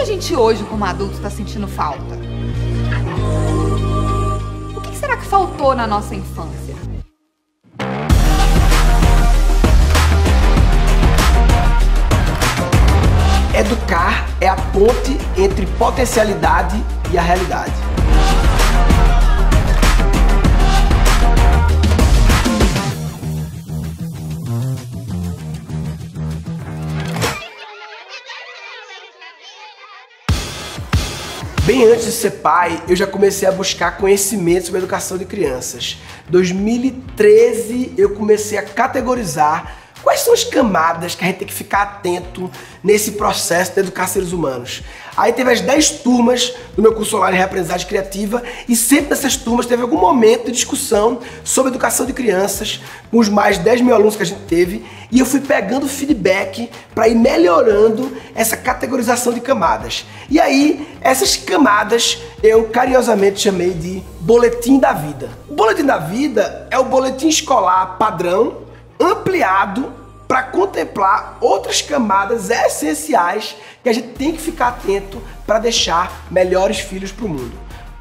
a gente hoje, como adulto, está sentindo falta? O que será que faltou na nossa infância? Educar é a ponte entre potencialidade e a realidade. Bem antes de ser pai, eu já comecei a buscar conhecimento sobre a educação de crianças. Em 2013, eu comecei a categorizar quais são as camadas que a gente tem que ficar atento nesse processo de educar seres humanos. Aí teve as 10 turmas do meu curso online Reaprendizagem Criativa e sempre nessas turmas teve algum momento de discussão sobre educação de crianças com os mais 10 mil alunos que a gente teve e eu fui pegando feedback para ir melhorando essa categorização de camadas. E aí, essas camadas eu carinhosamente chamei de Boletim da Vida. O Boletim da Vida é o boletim escolar padrão ampliado para contemplar outras camadas essenciais que a gente tem que ficar atento para deixar melhores filhos para o mundo.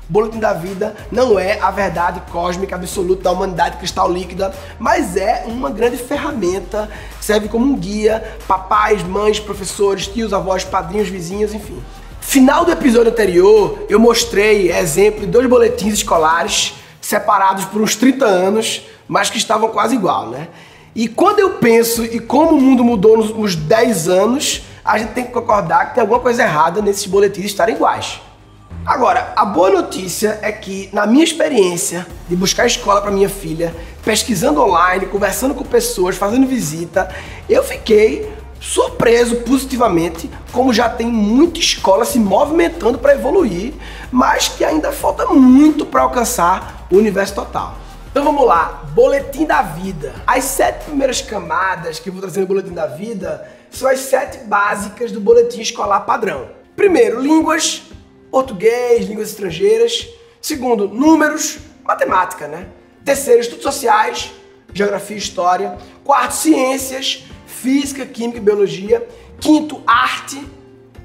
O Boletim da Vida não é a verdade cósmica absoluta da humanidade cristal líquida, mas é uma grande ferramenta que serve como um guia para pais, mães, professores, tios, avós, padrinhos, vizinhos, enfim. Final do episódio anterior, eu mostrei exemplo de 2 boletins escolares separados por uns 30 anos, mas que estavam quase igual, né? E quando eu penso e como o mundo mudou nos últimos 10 anos, a gente tem que concordar que tem alguma coisa errada nesses boletins estarem iguais. Agora, a boa notícia é que, na minha experiência de buscar escola para minha filha, pesquisando online, conversando com pessoas, fazendo visita, eu fiquei surpreso positivamente como já tem muita escola se movimentando para evoluir, mas que ainda falta muito para alcançar o universo total. Então vamos lá, Boletim da Vida. As 7 primeiras camadas que eu vou trazer no Boletim da Vida são as 7 básicas do boletim escolar padrão. Primeiro, línguas, português, línguas estrangeiras. Segundo, números, matemática, né? Terceiro, estudos sociais, geografia e história. Quarto, ciências, física, química e biologia. Quinto, arte,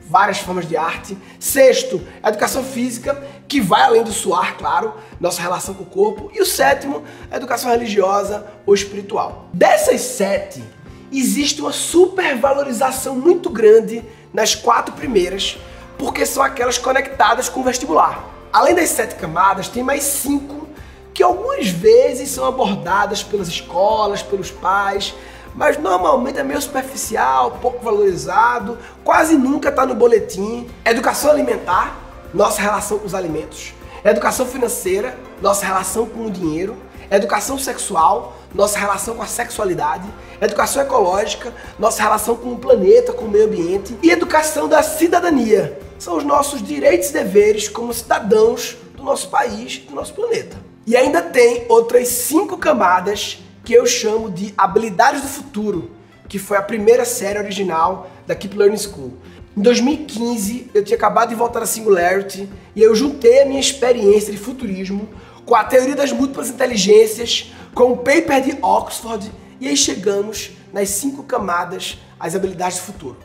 várias formas de arte. Sexto, educação física, que vai além do suar, claro, nossa relação com o corpo. E o sétimo, educação religiosa ou espiritual. Dessas 7, existe uma supervalorização muito grande nas 4 primeiras, porque são aquelas conectadas com o vestibular. Além das 7 camadas, tem mais 5 que algumas vezes são abordadas pelas escolas, pelos pais, mas normalmente é meio superficial, pouco valorizado, quase nunca está no boletim. Educação alimentar, nossa relação com os alimentos. Educação financeira, nossa relação com o dinheiro. Educação sexual, nossa relação com a sexualidade. Educação ecológica, nossa relação com o planeta, com o meio ambiente. E educação da cidadania, são os nossos direitos e deveres como cidadãos do nosso país, do nosso planeta. E ainda tem outras 5 camadas que eu chamo de habilidades do futuro, que foi a primeira série original da Keep Learning School. Em 2015, eu tinha acabado de voltar a Singularity e eu juntei a minha experiência de futurismo com a teoria das múltiplas inteligências, com o paper de Oxford, e aí chegamos nas 5 camadas, as habilidades do futuro.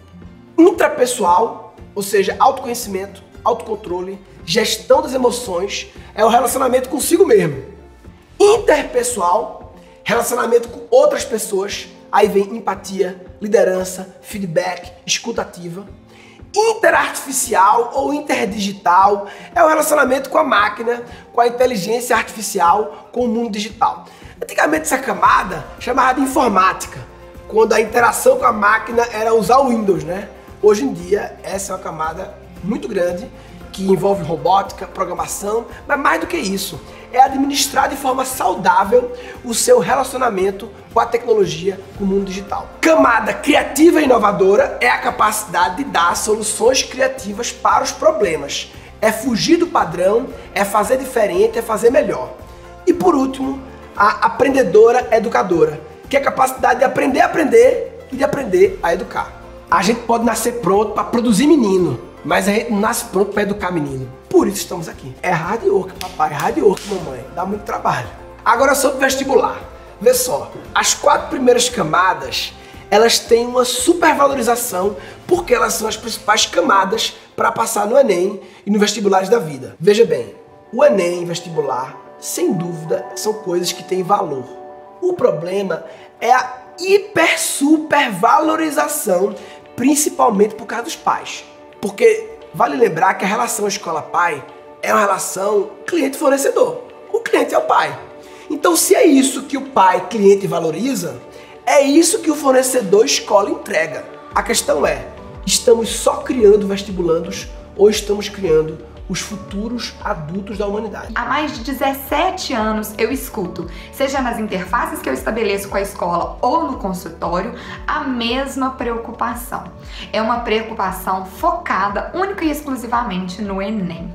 Intrapessoal, ou seja, autoconhecimento, autocontrole, gestão das emoções, é o relacionamento consigo mesmo. Interpessoal, relacionamento com outras pessoas, aí vem empatia, liderança, feedback, escuta ativa. Interartificial ou interdigital é o relacionamento com a máquina, com a inteligência artificial, com o mundo digital. Antigamente essa camada chamava de informática, quando a interação com a máquina era usar o Windows, né? Hoje em dia essa é uma camada muito grande que envolve robótica, programação, mas mais do que isso, é administrar de forma saudável o seu relacionamento com a tecnologia, com o mundo digital. Camada criativa e inovadora é a capacidade de dar soluções criativas para os problemas. É fugir do padrão, é fazer diferente, é fazer melhor. E por último, a aprendedora educadora, que é a capacidade de aprender a aprender e de aprender a educar. A gente pode nascer pronto para produzir menino, mas a gente não nasce pronto para educar menino. Por isso estamos aqui. É hard work, papai, é hard work, mamãe. Dá muito trabalho. Agora sobre vestibular. Vê só, as 4 primeiras camadas, elas têm uma supervalorização porque elas são as principais camadas para passar no Enem e nos vestibulares da vida. Veja bem, o Enem e vestibular, sem dúvida, são coisas que têm valor. O problema é a supervalorização, principalmente por causa dos pais. Porque vale lembrar que a relação escola-pai é uma relação cliente-fornecedor. O cliente é o pai. Então, se é isso que o pai, cliente, valoriza, é isso que o fornecedor escola entrega. A questão é, estamos só criando vestibulandos ou estamos criando os futuros adultos da humanidade? Há mais de 17 anos eu escuto, seja nas interfaces que eu estabeleço com a escola ou no consultório, a mesma preocupação. É uma preocupação focada única e exclusivamente no Enem.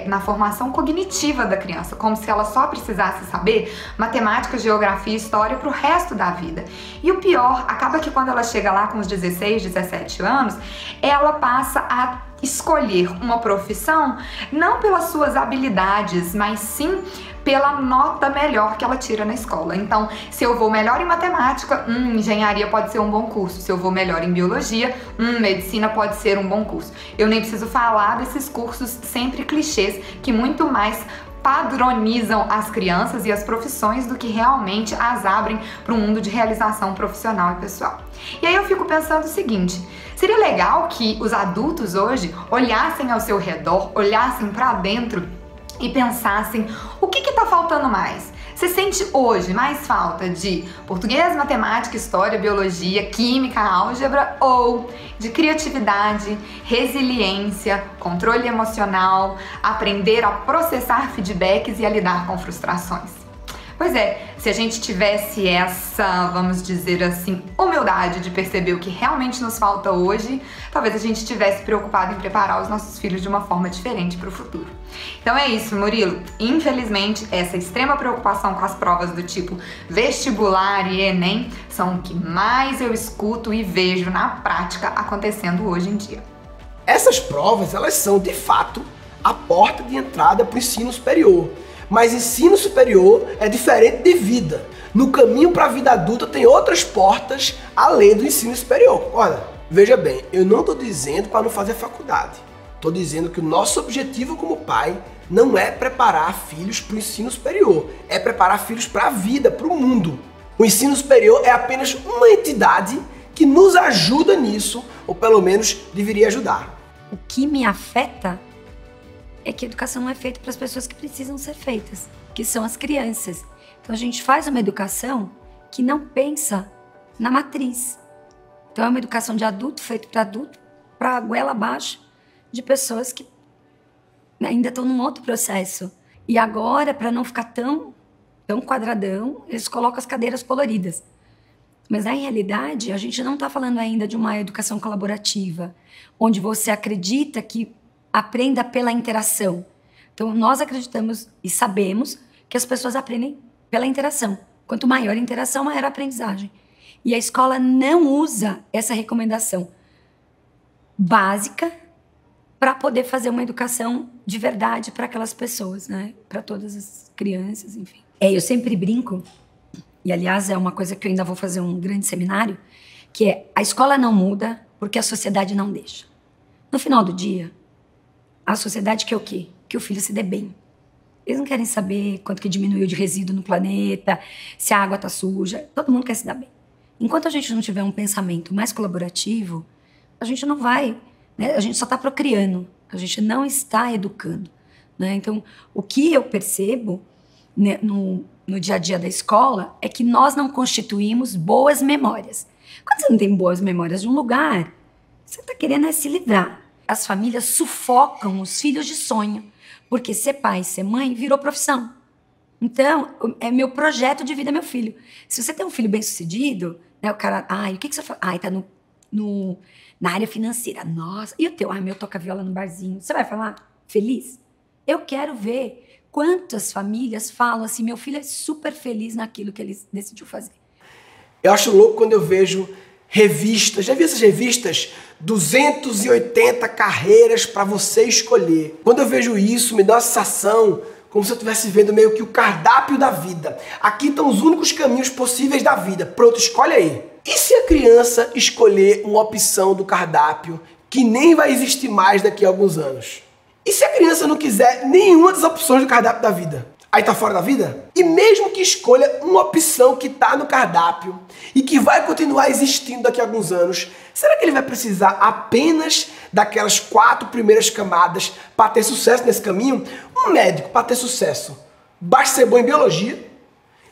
Na formação cognitiva da criança, como se ela só precisasse saber matemática, geografia e história para o resto da vida. E o pior, acaba que quando ela chega lá com os 16, 17 anos, ela passa a escolher uma profissão não pelas suas habilidades, mas sim pela nota melhor que ela tira na escola. Então, se eu vou melhor em matemática, engenharia pode ser um bom curso. Se eu vou melhor em biologia, medicina pode ser um bom curso. Eu nem preciso falar desses cursos sempre clichês que muito mais padronizam as crianças e as profissões do que realmente as abrem para um mundo de realização profissional e pessoal. E aí eu fico pensando o seguinte, seria legal que os adultos hoje olhassem ao seu redor, olhassem para dentro e pensassem o que está faltando mais. Você sente hoje mais falta de português, matemática, história, biologia, química, álgebra ou de criatividade, resiliência, controle emocional, aprender a processar feedbacks e a lidar com frustrações? Pois é, se a gente tivesse essa, vamos dizer assim, humildade de perceber o que realmente nos falta hoje, talvez a gente estivesse preocupado em preparar os nossos filhos de uma forma diferente para o futuro. Então é isso, Murilo. Infelizmente, essa extrema preocupação com as provas do tipo vestibular e Enem são o que mais eu escuto e vejo na prática acontecendo hoje em dia. Essas provas, elas são, de fato, a porta de entrada para o ensino superior. Mas ensino superior é diferente de vida. No caminho para a vida adulta tem outras portas além do ensino superior. Olha, veja bem, eu não estou dizendo para não fazer faculdade. Estou dizendo que o nosso objetivo como pai não é preparar filhos para o ensino superior, é preparar filhos para a vida, para o mundo. O ensino superior é apenas uma entidade que nos ajuda nisso, ou pelo menos deveria ajudar. O que me afeta é que a educação não é feita para as pessoas que precisam ser feitas, que são as crianças. Então a gente faz uma educação que não pensa na matriz. Então é uma educação de adulto, feito para adulto, para a goela abaixo de pessoas que ainda estão num outro processo. E agora, para não ficar tão quadradão, eles colocam as cadeiras coloridas. Mas na realidade, a gente não está falando ainda de uma educação colaborativa, onde você acredita que aprenda pela interação. Então, nós acreditamos e sabemos que as pessoas aprendem pela interação. Quanto maior a interação, maior a aprendizagem. E a escola não usa essa recomendação básica para poder fazer uma educação de verdade para aquelas pessoas, né? Para todas as crianças, enfim. Eu sempre brinco, e aliás é uma coisa que eu ainda vou fazer um grande seminário, que é a escola não muda porque a sociedade não deixa. No final do dia, a sociedade quer o quê? Que o filho se dê bem. Eles não querem saber quanto que diminuiu de resíduo no planeta, se a água está suja. Todo mundo quer se dar bem. Enquanto a gente não tiver um pensamento mais colaborativo, a gente não vai, né? A gente só está procriando, a gente não está educando, né? Então, o que eu percebo, né, no dia a dia da escola é que nós não constituímos boas memórias. Quando você não tem boas memórias de um lugar, você está querendo se livrar. As famílias sufocam os filhos de sonho, porque ser pai, ser mãe, virou profissão. Então, é meu projeto de vida, meu filho. Se você tem um filho bem-sucedido, né, o cara, o que você faz? Tá na área financeira. Nossa, e o teu? Meu toca viola no barzinho. Você vai falar feliz? Eu quero ver quantas famílias falam assim, meu filho é super feliz naquilo que ele decidiu fazer. Eu acho louco quando eu vejo revistas, já vi essas revistas? 280 carreiras para você escolher. Quando eu vejo isso, me dá uma sensação como se eu estivesse vendo meio que o cardápio da vida. Aqui estão os únicos caminhos possíveis da vida. Pronto, escolhe aí. E se a criança escolher uma opção do cardápio que nem vai existir mais daqui a alguns anos? E se a criança não quiser nenhuma das opções do cardápio da vida? Aí tá fora da vida? E mesmo que escolha uma opção que tá no cardápio e que vai continuar existindo daqui a alguns anos, será que ele vai precisar apenas daquelas 4 primeiras camadas para ter sucesso nesse caminho? Um médico, para ter sucesso, basta ser bom em biologia,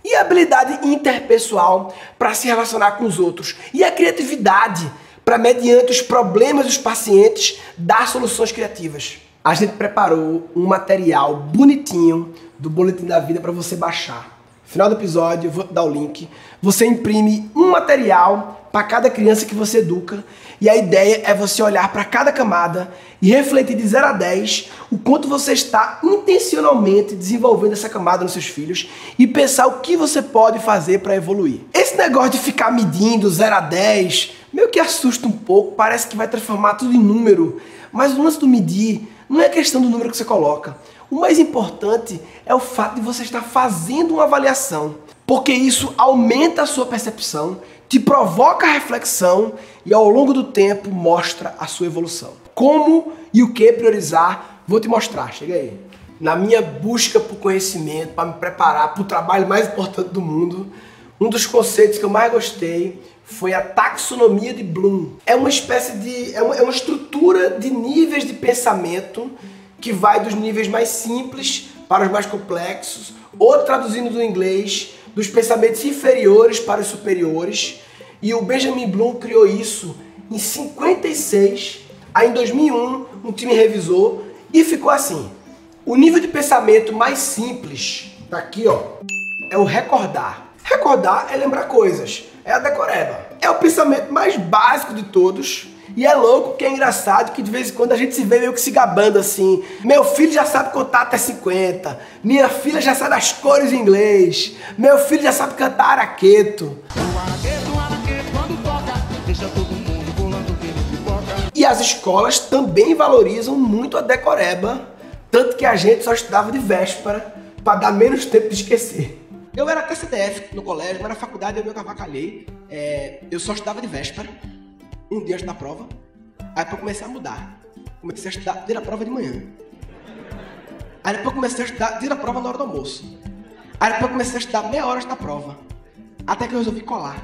e a habilidade interpessoal para se relacionar com os outros, e a criatividade para, mediante os problemas dos pacientes, dar soluções criativas. A gente preparou um material bonitinho do Boletim da Vida para você baixar. No final do episódio, eu vou dar o link. Você imprime um material para cada criança que você educa, e a ideia é você olhar para cada camada e refletir de 0 a 10 o quanto você está intencionalmente desenvolvendo essa camada nos seus filhos e pensar o que você pode fazer para evoluir. Esse negócio de ficar medindo 0 a 10 meio que assusta um pouco, parece que vai transformar tudo em número, mas o lance do medir não é questão do número que você coloca. O mais importante é o fato de você estar fazendo uma avaliação, porque isso aumenta a sua percepção, te provoca a reflexão e ao longo do tempo mostra a sua evolução. Como e o que priorizar, vou te mostrar, chega aí. Na minha busca por conhecimento, para me preparar para o trabalho mais importante do mundo, um dos conceitos que eu mais gostei foi a taxonomia de Bloom. É uma espécie de... é uma estrutura de níveis de pensamento que vai dos níveis mais simples para os mais complexos, ou traduzindo do inglês, dos pensamentos inferiores para os superiores. E o Benjamin Bloom criou isso em 56. Aí em 2001 um time revisou e ficou assim. O nível de pensamento mais simples, tá aqui ó, é o recordar. Recordar é lembrar coisas, é a decoreba. É o pensamento mais básico de todos. E é louco que é engraçado que de vez em quando a gente se vê meio que se gabando assim. Meu filho já sabe contar até 50. Minha filha já sabe as cores em inglês. Meu filho já sabe cantar araqueto. E as escolas também valorizam muito a decoreba. Tanto que a gente só estudava de véspera para dar menos tempo de esquecer. Eu era até CDF no colégio, mas na faculdade eu me avacalhei. Eu só estudava de véspera. Um dia antes da prova, aí depois eu comecei a mudar. Comecei a estudar dia da prova de manhã. Aí depois eu comecei a estudar dia da prova na hora do almoço. Aí depois eu comecei a estudar meia hora antes da prova. Até que eu resolvi colar.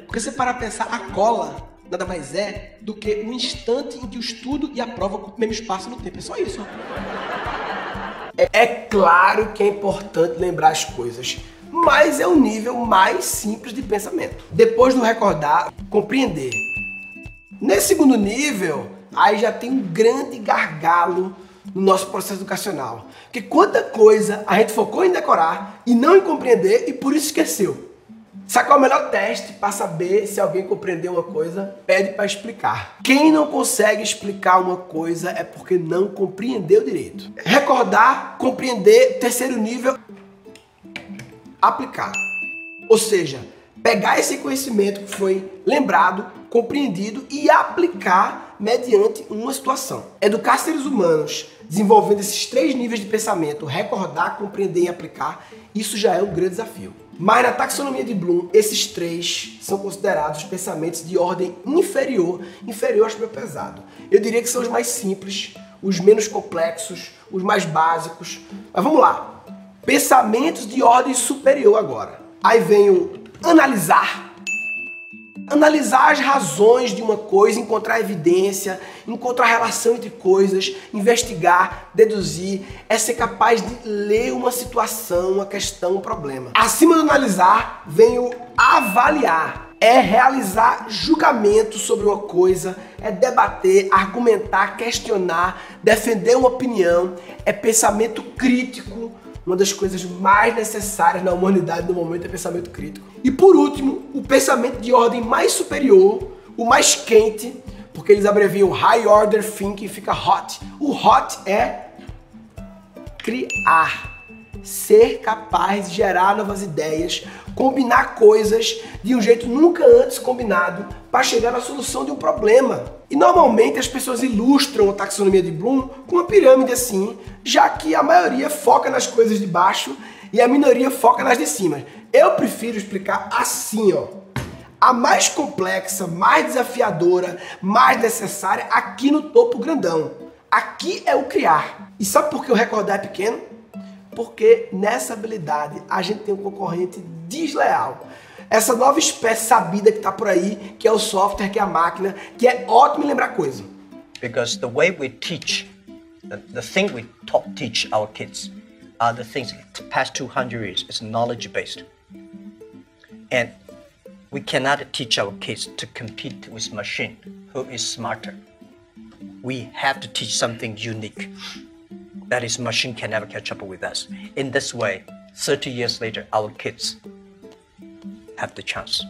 Porque se você parar pra pensar, a cola nada mais é do que um instante em que o estudo e a prova ocupam o mesmo espaço no tempo. É só isso. É claro que é importante lembrar as coisas, mas é o nível mais simples de pensamento. Depois do recordar, compreender. Nesse segundo nível, aí já tem um grande gargalo no nosso processo educacional. Porque quanta coisa a gente focou em decorar e não em compreender e por isso esqueceu. Sabe qual é o melhor teste para saber se alguém compreendeu uma coisa? Pede para explicar. Quem não consegue explicar uma coisa é porque não compreendeu direito. Recordar, compreender, terceiro nível, aplicar. Ou seja, pegar esse conhecimento que foi lembrado, compreendido e aplicar mediante uma situação. Educar seres humanos desenvolvendo esses 3 níveis de pensamento, recordar, compreender e aplicar, isso já é um grande desafio. Mas na taxonomia de Bloom, esses 3 são considerados pensamentos de ordem inferior. Inferior acho meio pesado. Eu diria que são os mais simples, os menos complexos, os mais básicos. Mas vamos lá. Pensamentos de ordem superior agora. Aí vem o analisar. Analisar as razões de uma coisa, encontrar evidência, encontrar relação entre coisas, investigar, deduzir, é ser capaz de ler uma situação, uma questão, um problema. Acima do analisar vem o avaliar. É realizar julgamento sobre uma coisa, é debater, argumentar, questionar, defender uma opinião, é pensamento crítico. Uma das coisas mais necessárias na humanidade no momento é pensamento crítico. E por último, o pensamento de ordem mais superior, o mais quente, porque eles abreviam High Order Thinking, fica HOT. O HOT é criar, ser capaz de gerar novas ideias, combinar coisas de um jeito nunca antes combinado para chegar na solução de um problema. E normalmente as pessoas ilustram a taxonomia de Bloom com uma pirâmide assim, já que a maioria foca nas coisas de baixo e a minoria foca nas de cima. Eu prefiro explicar assim, ó. A mais complexa, mais desafiadora, mais necessária aqui no topo grandão. Aqui é o criar. E sabe por que o recordar é pequeno? Porque nessa habilidade a gente tem um concorrente desleal. Essa nova espécie sabida que está por aí, que é o software, que é a máquina, que é ótimo em lembrar coisa. Because the way we teach, the thing we teach our kids are the things the past 200 years is knowledge-based. And we cannot teach our kids to compete with machine who is smarter. We have to teach something unique. That is, machine can never catch up with us. In this way, 30 years later, our kids have the chance.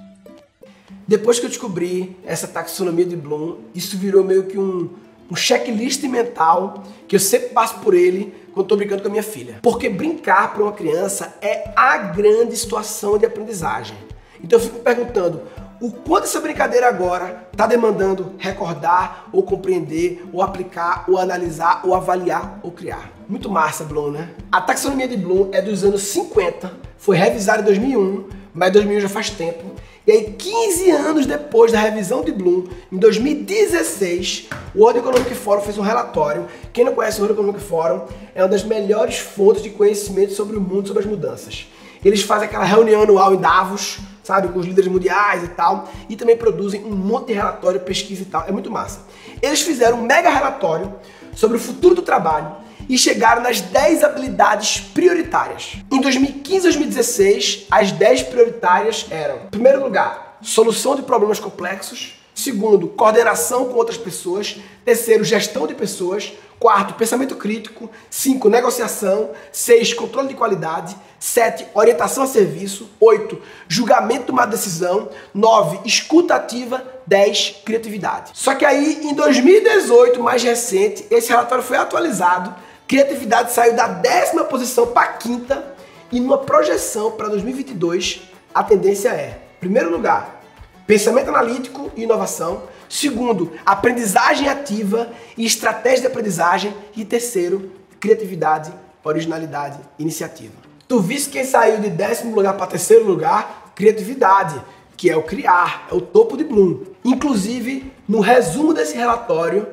Depois que eu descobri essa taxonomia de Bloom, isso virou meio que um checklist mental que eu sempre passo por ele quando estou brincando com a minha filha. Porque brincar para uma criança é a grande situação de aprendizagem. Então eu fico me perguntando o quanto essa brincadeira agora está demandando recordar, ou compreender, ou aplicar, ou analisar, ou avaliar, ou criar. Muito massa, Bloom, né? A taxonomia de Bloom é dos anos 50, foi revisada em 2001, mas 2001 já faz tempo. E aí, 15 anos depois da revisão de Bloom, em 2016, o World Economic Forum fez um relatório. Quem não conhece o World Economic Forum, é uma das melhores fontes de conhecimento sobre o mundo, sobre as mudanças. Eles fazem aquela reunião anual em Davos, sabe, com os líderes mundiais e tal, e também produzem um monte de relatório, pesquisa e tal. É muito massa. Eles fizeram um mega relatório sobre o futuro do trabalho e chegaram nas 10 habilidades prioritárias. Em 2015 e 2016, as 10 prioritárias eram: em primeiro lugar, solução de problemas complexos; segundo, coordenação com outras pessoas; terceiro, gestão de pessoas; quarto, pensamento crítico; 5, negociação; 6, controle de qualidade; 7, orientação a serviço; 8, julgamento de uma decisão; 9, escuta ativa; 10, criatividade. Só que aí, em 2018, mais recente, esse relatório foi atualizado. Criatividade saiu da 10ª posição para a 5ª, e numa projeção para 2022, a tendência é, em primeiro lugar, pensamento analítico e inovação; segundo, aprendizagem ativa e estratégia de aprendizagem; e terceiro, criatividade, originalidade, iniciativa. Tu viste quem saiu de 10º lugar para 3º lugar? Criatividade, que é o criar, é o topo de Bloom. Inclusive, no resumo desse relatório,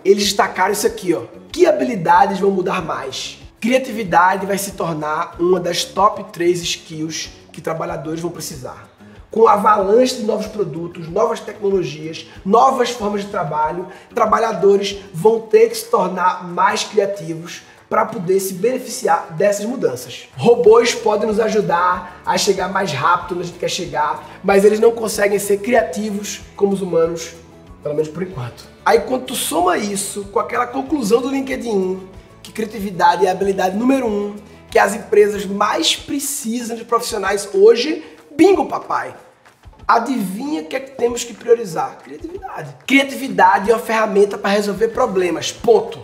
eles destacaram isso aqui, ó. Que habilidades vão mudar mais? Criatividade vai se tornar uma das top 3 skills que trabalhadores vão precisar. Com avalanche de novos produtos, novas tecnologias, novas formas de trabalho, trabalhadores vão ter que se tornar mais criativos para poder se beneficiar dessas mudanças. Robôs podem nos ajudar a chegar mais rápido onde a gente quer chegar, mas eles não conseguem ser criativos como os humanos, pelo menos por enquanto. Aí quando tu soma isso com aquela conclusão do LinkedIn, que criatividade é a habilidade número 1, que as empresas mais precisam de profissionais hoje, bingo, papai! Adivinha o que é que temos que priorizar? Criatividade. Criatividade é uma ferramenta para resolver problemas, ponto.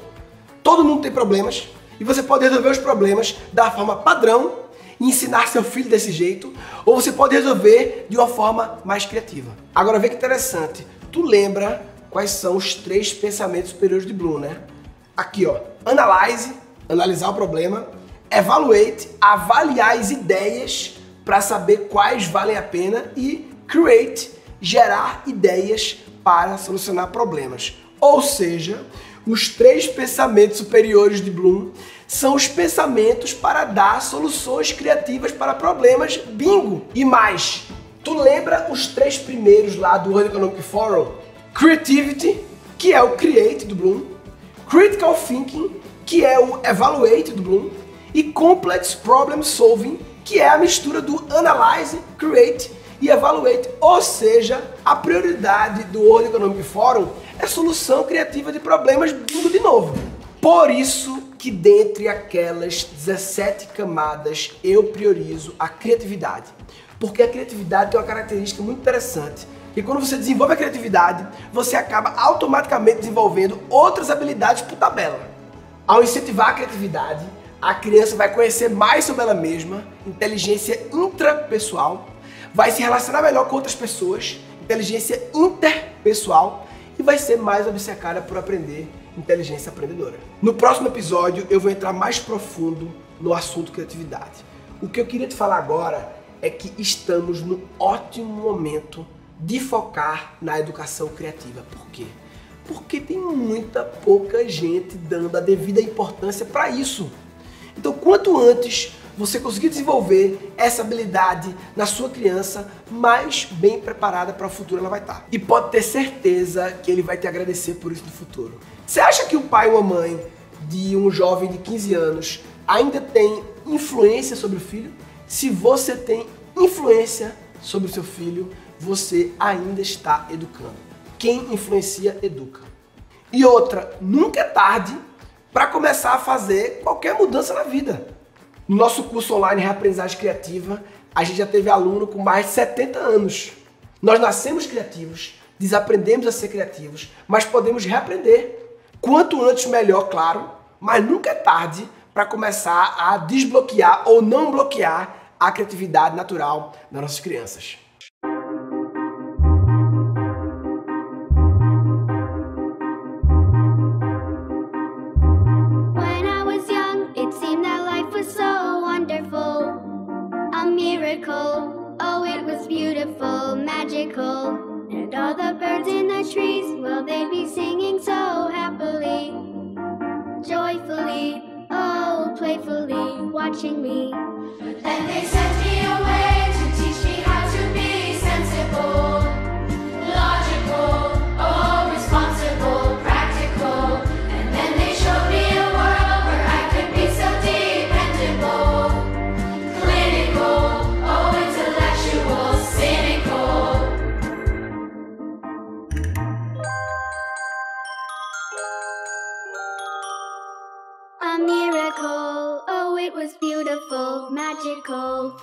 Todo mundo tem problemas e você pode resolver os problemas da forma padrão e ensinar seu filho desse jeito, ou você pode resolver de uma forma mais criativa. Agora vê que interessante, tu lembra quais são os 3 pensamentos superiores de Bloom, né? Aqui, ó, analyze, analisar o problema; evaluate, avaliar as ideias para saber quais valem a pena; e create, gerar ideias para solucionar problemas. Ou seja, os 3 pensamentos superiores de Bloom são os pensamentos para dar soluções criativas para problemas, bingo! E mais, tu lembra os 3 primeiros lá do World Economic Forum? Creativity, que é o create do Bloom; critical thinking, que é o evaluate do Bloom; e complex problem solving, que é a mistura do analyze, create e evaluate. Ou seja, a prioridade do World Economic Forum é solução criativa de problemas, bingo de novo. Por isso que dentre aquelas 17 camadas eu priorizo a criatividade. Porque a criatividade tem uma característica muito interessante. E quando você desenvolve a criatividade, você acaba automaticamente desenvolvendo outras habilidades por tabela. Ao incentivar a criatividade, a criança vai conhecer mais sobre ela mesma, inteligência intrapessoal, vai se relacionar melhor com outras pessoas, inteligência interpessoal, e vai ser mais obcecada por aprender, inteligência aprendedora. No próximo episódio eu vou entrar mais profundo no assunto criatividade. O que eu queria te falar agora é que estamos no ótimo momento de focar na educação criativa. Por quê? Porque tem muita pouca gente dando a devida importância para isso. Então, quanto antes você conseguir desenvolver essa habilidade na sua criança, mais bem preparada para o futuro ela vai estar. E pode ter certeza que ele vai te agradecer por isso no futuro. Você acha que o pai ou a mãe de um jovem de 15 anos ainda tem influência sobre o filho? Se você tem influência sobre o seu filho, você ainda está educando. Quem influencia, educa. E outra, nunca é tarde para começar a fazer qualquer mudança na vida. No nosso curso online Reaprendizagem Criativa, a gente já teve aluno com mais de 70 anos. Nós nascemos criativos, desaprendemos a ser criativos, mas podemos reaprender. Quanto antes melhor, claro, mas nunca é tarde para começar a desbloquear ou não bloquear a criatividade natural das nossas crianças. Oh, it was beautiful, magical. And all the birds in the trees, well, they'd be singing so happily, joyfully, oh, playfully, watching me. Then they sent me away to teach me how to be sensible, logical, oh, responsible, practical. And then they showed me a world where I could be so dependable, clinical, cynical. A miracle, oh, it was beautiful, magical.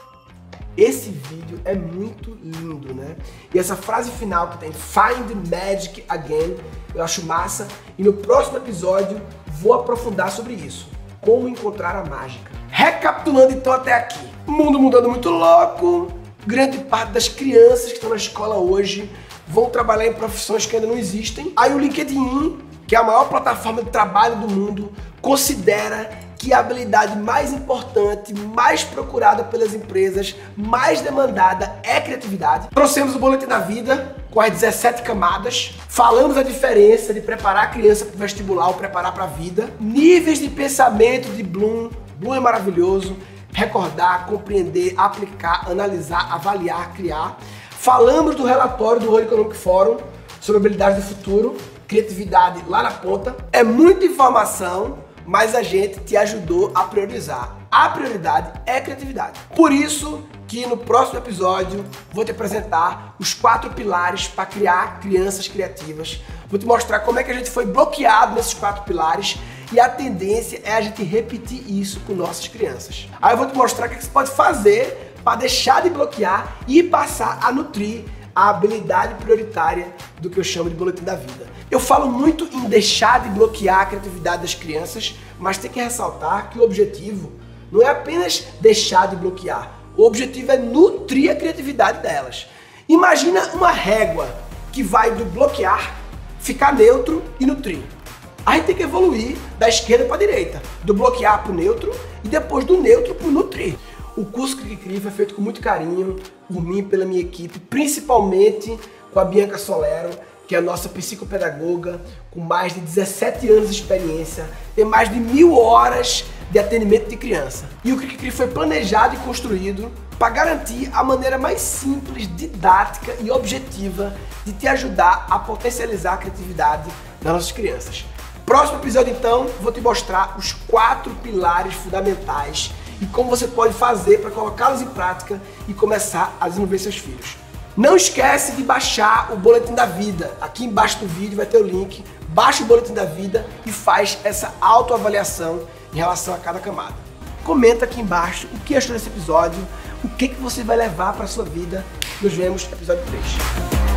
Esse vídeo é muito lindo, né? E essa frase final que tem Find Magic Again, eu acho massa. E no próximo episódio vou aprofundar sobre isso. Como encontrar a mágica. Recapitulando então até aqui. O mundo mudando muito louco. Grande parte das crianças que estão na escola hoje vão trabalhar em profissões que ainda não existem. Aí o LinkedIn, que é a maior plataforma de trabalho do mundo, considera que a habilidade mais importante, mais procurada pelas empresas, mais demandada é criatividade. Trouxemos o Boletim da Vida com as 17 camadas. Falamos a diferença de preparar a criança para o vestibular ou preparar para a vida. Níveis de pensamento de Bloom. Bloom é maravilhoso. Recordar, compreender, aplicar, analisar, avaliar, criar. Falamos do relatório do World Economic Forum sobre habilidades do futuro, criatividade lá na ponta. É muita informação, mas a gente te ajudou a priorizar. A prioridade é a criatividade. Por isso que no próximo episódio vou te apresentar os 4 pilares para criar crianças criativas. Vou te mostrar como é que a gente foi bloqueado nesses 4 pilares e a tendência é a gente repetir isso com nossas crianças. Aí eu vou te mostrar o que você pode fazer para deixar de bloquear e passar a nutrir a habilidade prioritária do que eu chamo de Boletim da Vida. Eu falo muito em deixar de bloquear a criatividade das crianças, mas tem que ressaltar que o objetivo não é apenas deixar de bloquear. O objetivo é nutrir a criatividade delas. Imagina uma régua que vai do bloquear, ficar neutro e nutrir. A gente tem que evoluir da esquerda para a direita, do bloquear para o neutro e depois do neutro para o nutrir. O curso Cri-Cri foi feito com muito carinho por mim e pela minha equipe, principalmente com a Bianca Solero, que é a nossa psicopedagoga, com mais de 17 anos de experiência, tem mais de 1000 horas de atendimento de criança. E o Cri-Cri foi planejado e construído para garantir a maneira mais simples, didática e objetiva de te ajudar a potencializar a criatividade das nossas crianças. Próximo episódio, então, vou te mostrar os 4 pilares fundamentais e como você pode fazer para colocá-los em prática e começar a desenvolver seus filhos. Não esquece de baixar o Boletim da Vida. Aqui embaixo do vídeo vai ter o link. Baixa o Boletim da Vida e faz essa autoavaliação em relação a cada camada. Comenta aqui embaixo o que achou desse episódio, o que você vai levar para a sua vida. Nos vemos no episódio 3.